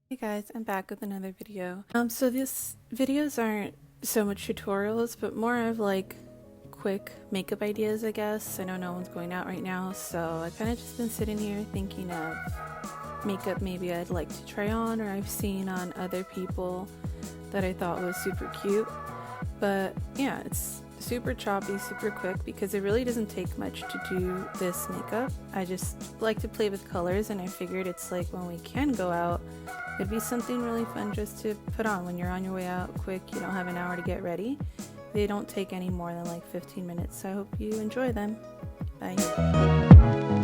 Hey guys, I'm back with another video. So these videos aren't so much tutorials, but more of like quick makeup ideas, I guess. I know no one's going out right now, so I kind of just been sitting here thinking of makeup maybe I'd like to try on or I've seen on other people that I thought was super cute. But yeah, it's super choppy, super quick because it really doesn't take much to do this makeup. I just like to play with colors, and I figured it's like when we can go out, it'd be something really fun just to put on when you're on your way out quick, you don't have an hour to get ready. They don't take any more than like 15 minutes, so I hope you enjoy them. Bye.